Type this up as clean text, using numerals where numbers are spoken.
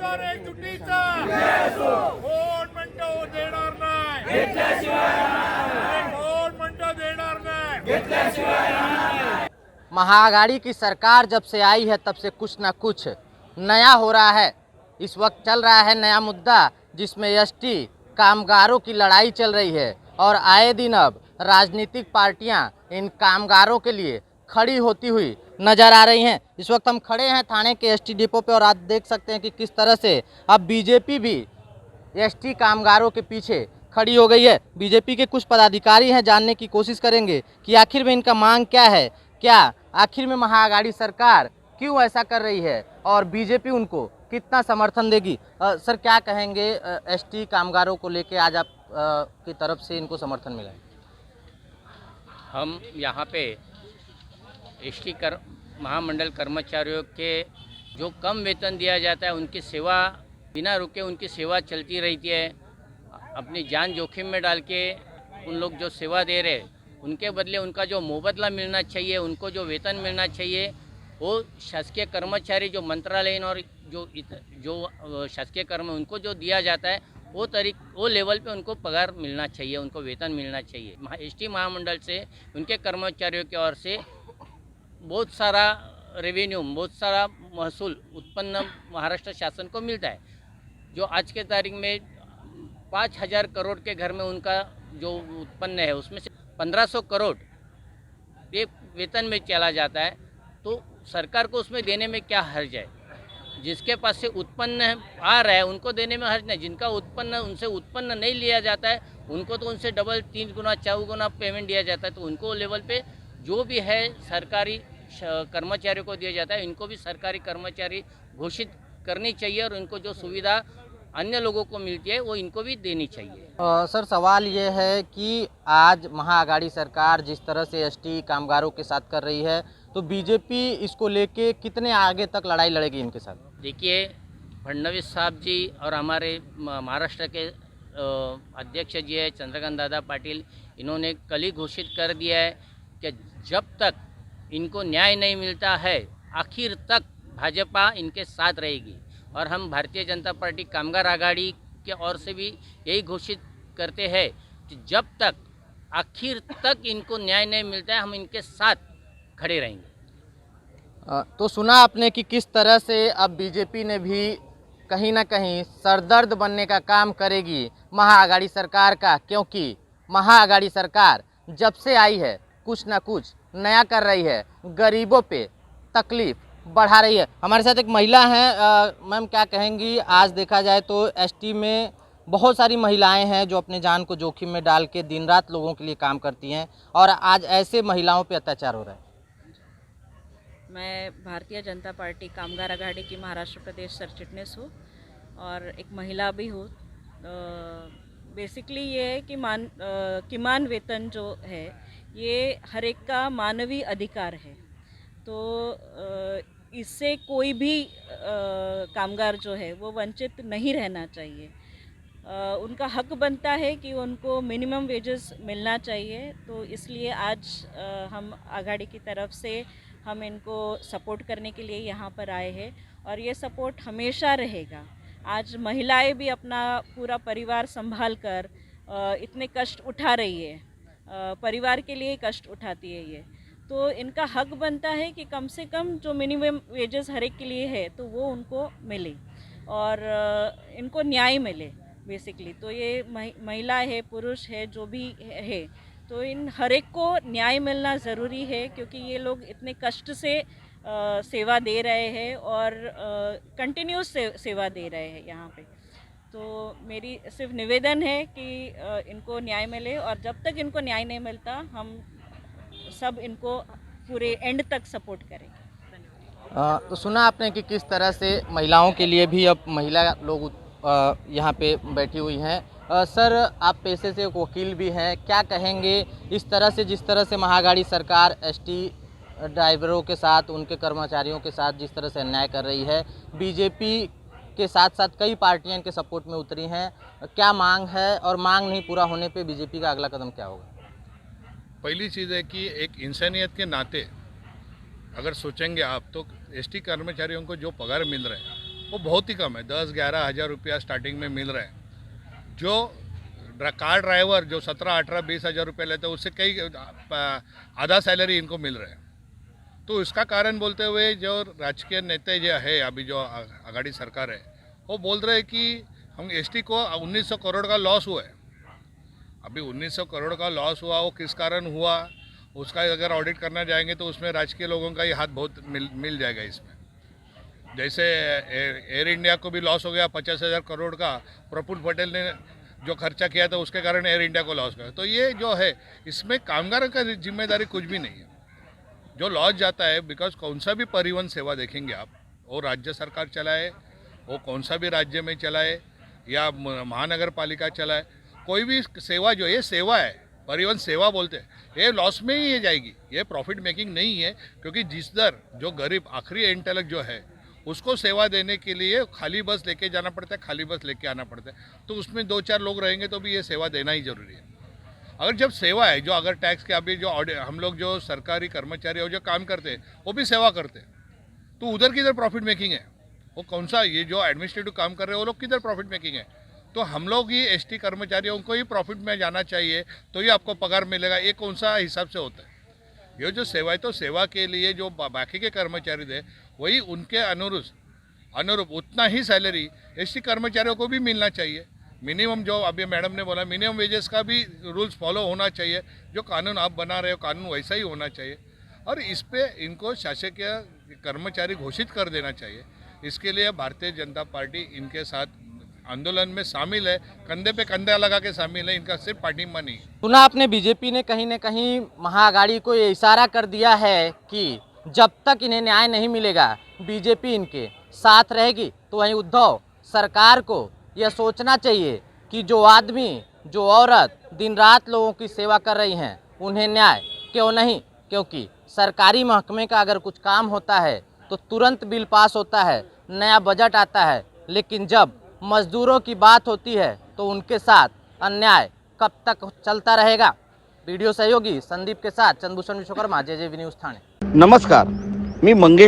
सरकार चुकीचा कोण म्हणतो देणार नाही कोण म्हणतो देणार नाही। महाआघाड़ी की सरकार जब से आई है तब से कुछ ना कुछ नया हो रहा है। इस वक्त चल रहा है नया मुद्दा जिसमें एसटी कामगारों की लड़ाई चल रही है और आए दिन अब राजनीतिक पार्टियां इन कामगारों के लिए खड़ी होती हुई नजर आ रही हैं। इस वक्त हम खड़े हैं थाने के एसटी डिपो पे और आप देख सकते हैं कि किस तरह से अब बीजेपी भी एसटी कामगारों के पीछे खड़ी हो गई है। बीजेपी के कुछ पदाधिकारी हैं, जानने की कोशिश करेंगे कि आखिर में इनका मांग क्या है, क्या आखिर में महाआघाड़ी सरकार क्यों ऐसा कर रही है और बीजेपी उनको कितना समर्थन देगी। सर क्या कहेंगे एसटी कामगारों को लेके आज आप की तरफ से इनको समर्थन मिला है? हम यहाँ पे एसटी महामंडल कर्मचारियों के जो कम वेतन दिया जाता है उनकी सेवा बिना रुके उनकी सेवा चलती रहती है। अपनी जान जोखिम में डाल के उन लोग जो सेवा दे रहे उनके बदले उनका जो मुआवजा मिलना चाहिए, उनको जो वेतन मिलना चाहिए, वो शासकीय कर्मचारी जो मंत्रालयीन और जो शासकीय कर्म उनको जो दिया जाता है वो लेवल पे उनको पगार मिलना चाहिए, उनको वेतन मिलना चाहिए। एसटी महामंडल से उनके कर्मचारियों की ओर से बहुत सारा रेवेन्यू, बहुत सारा महसूल उत्पन्न महाराष्ट्र शासन को मिलता है। जो आज के तारीख में 5,000 करोड़ के घर में उनका जो उत्पन्न है उसमें से 1,500 करोड़ ये वेतन में चला जाता है। तो सरकार को उसमें देने में क्या हर्ज है? जिसके पास से उत्पन्न आ रहा है उनको देने में हर्ज नहीं। जिनका उत्पन्न उनसे उत्पन्न नहीं लिया जाता है उनको तो उनसे डबल 3 गुना 4 गुना पेमेंट दिया जाता है। तो उनको लेवल पे जो भी है सरकारी कर्मचारियों को दिया जाता है, इनको भी सरकारी कर्मचारी घोषित करनी चाहिए और इनको जो सुविधा अन्य लोगों को मिलती है वो इनको भी देनी चाहिए। सर सवाल ये है कि आज महाआघाड़ी सरकार जिस तरह से एसटी कामगारों के साथ कर रही है तो बीजेपी इसको लेके कितने आगे तक लड़ाई लड़ेगी इनके साथ? देखिए, फडणवीस साहब जी और हमारे महाराष्ट्र के अध्यक्ष जी है चंद्रकांत दादा पाटिल, इन्होंने कल ही घोषित कर दिया है कि जब तक इनको न्याय नहीं मिलता है आखिर तक भाजपा इनके साथ रहेगी। और हम भारतीय जनता पार्टी कामगार आघाड़ी के ओर से भी यही घोषित करते हैं कि जब तक आखिर तक इनको न्याय नहीं मिलता है हम इनके साथ खड़े रहेंगे। तो सुना आपने कि किस तरह से अब बीजेपी ने भी कहीं ना कहीं सरदर्द बनने का काम करेगी महाआघाड़ी सरकार का, क्योंकि महाआघाड़ी सरकार जब से आई है कुछ ना कुछ नया कर रही है, गरीबों पे तकलीफ बढ़ा रही है। हमारे साथ एक महिला हैं, मैम क्या कहेंगी? आज देखा जाए तो एसटी में बहुत सारी महिलाएं हैं जो अपने जान को जोखिम में डाल के दिन रात लोगों के लिए काम करती हैं और आज ऐसे महिलाओं पे अत्याचार हो रहा है। मैं भारतीय जनता पार्टी कामगार आघाड़ी की महाराष्ट्र प्रदेश सरचिटनीस हूँ और एक महिला भी हूँ। बेसिकली ये है कि किमान वेतन जो है ये हर एक का मानवीय अधिकार है। तो इससे कोई भी कामगार जो है वो वंचित नहीं रहना चाहिए। उनका हक बनता है कि उनको मिनिमम वेजेस मिलना चाहिए। तो इसलिए आज हम आघाड़ी की तरफ से हम इनको सपोर्ट करने के लिए यहाँ पर आए हैं और ये सपोर्ट हमेशा रहेगा। आज महिलाएं भी अपना पूरा परिवार संभाल कर इतने कष्ट उठा रही है, परिवार के लिए कष्ट उठाती है ये। तो इनका हक बनता है कि कम से कम जो मिनिमम वेजेस हर एक के लिए है तो वो उनको मिले और इनको न्याय मिले बेसिकली। तो ये महिला है, पुरुष है, जो भी है, तो इन हर एक को न्याय मिलना ज़रूरी है क्योंकि ये लोग इतने कष्ट से सेवा दे रहे हैं और कंटिन्यूस सेवा दे रहे हैं यहाँ पे। तो मेरी सिर्फ निवेदन है कि इनको न्याय मिले और जब तक इनको न्याय नहीं मिलता हम सब इनको पूरे एंड तक सपोर्ट करेंगे। तो सुना आपने कि किस तरह से महिलाओं के लिए भी अब महिला लोग यहाँ पे बैठी हुई हैं। सर आप पेशे से एक वकील भी हैं, क्या कहेंगे इस तरह से जिस तरह से महाआघाड़ी सरकार एसटी ड्राइवरों के साथ, उनके कर्मचारियों के साथ जिस तरह से अन्याय कर रही है, बीजेपी के साथ साथ कई पार्टियां इनके सपोर्ट में उतरी हैं, क्या मांग है और मांग नहीं पूरा होने पे बीजेपी का अगला कदम क्या होगा? पहली चीज़ है कि एक इंसानियत के नाते अगर सोचेंगे आप तो एसटी कर्मचारियों को जो पगार मिल रहा है वो बहुत ही कम है। 10-11 हज़ार रुपया स्टार्टिंग में मिल रहा है। जो कार ड्राइवर जो 17-18-20 हज़ार रुपये लेते हैं उससे कई आधा सैलरी इनको मिल रहा है। तो इसका कारण बोलते हुए जो राजकीय नेता जो है अभी जो आघाड़ी सरकार है वो बोल रहे हैं कि हम एसटी को 1900 करोड़ का लॉस हुआ है। अभी 1900 करोड़ का लॉस हुआ वो किस कारण हुआ उसका अगर ऑडिट करना जाएंगे तो उसमें राजकीय लोगों का ही हाथ बहुत मिल जाएगा इसमें। जैसे एयर इंडिया को भी लॉस हो गया 50,000 करोड़ का, प्रफुल्ल पटेल ने जो खर्चा किया था उसके कारण एयर इंडिया को लॉस गया। तो ये जो है इसमें कामगारों का जिम्मेदारी कुछ भी नहीं है। जो लॉस जाता है बिकॉज कौन सा भी परिवहन सेवा देखेंगे आप, वो राज्य सरकार चलाए, वो कौन सा भी राज्य में चलाए या महानगर पालिका चलाए, कोई भी सेवा जो ये सेवा है, परिवहन सेवा बोलते हैं, ये लॉस में ही ये जाएगी, ये प्रॉफिट मेकिंग नहीं है। क्योंकि जिस दर जो गरीब आखिरी एंड तक जो है उसको सेवा देने के लिए खाली बस लेके जाना पड़ता है, खाली बस लेके आना पड़ता है, तो उसमें 2-4 लोग रहेंगे तो भी ये सेवा देना ही जरूरी है। अगर जब सेवा है, जो अगर टैक्स के अभी जो हम लोग जो सरकारी कर्मचारी और जो काम करते हैं वो भी सेवा करते हैं, तो उधर किधर प्रॉफिट मेकिंग है? वो कौन सा ये जो एडमिनिस्ट्रेटिव काम कर रहे हैं वो लोग किधर प्रॉफिट मेकिंग है? तो हम लोग ही एसटी कर्मचारियों को ही प्रॉफिट में जाना चाहिए तो ही आपको पगार मिलेगा। ये कौन सा हिसाब से होता है? ये जो सेवा है तो सेवा के लिए जो बाकी के कर्मचारी थे वही उनके अनुरूप उतना ही सैलरी एसटी कर्मचारियों को भी मिलना चाहिए। मिनिमम जो अभी मैडम ने बोला मिनिमम वेजेस का भी रूल्स फॉलो होना चाहिए। जो कानून आप बना रहे हो कानून वैसा ही होना चाहिए और इस पे इनको शासकीय कर्मचारी घोषित कर देना चाहिए। इसके लिए भारतीय जनता पार्टी इनके साथ आंदोलन में शामिल है, कंधे पे कंधा लगा के शामिल है, इनका सिर्फ पार्टी में नहीं। सुना आपने बीजेपी ने कहीं न कहीं महाअघाड़ी को ये इशारा कर दिया है कि जब तक इन्हें न्याय नहीं मिलेगा बीजेपी इनके साथ रहेगी। तो वहीं उद्धव सरकार को यह सोचना चाहिए कि जो आदमी जो औरत दिन रात लोगों की सेवा कर रही हैं उन्हें न्याय क्यों नहीं, क्योंकि सरकारी महकमे का अगर कुछ काम होता है तो तुरंत बिल पास होता है, नया बजट आता है, लेकिन जब मजदूरों की बात होती है तो उनके साथ अन्याय कब तक चलता रहेगा। वीडियो सहयोगी संदीप के साथ चंद्रभूषण विश्वकर्मा, JJV न्यूज़ ठाणे। नमस्कार, मी मंगेश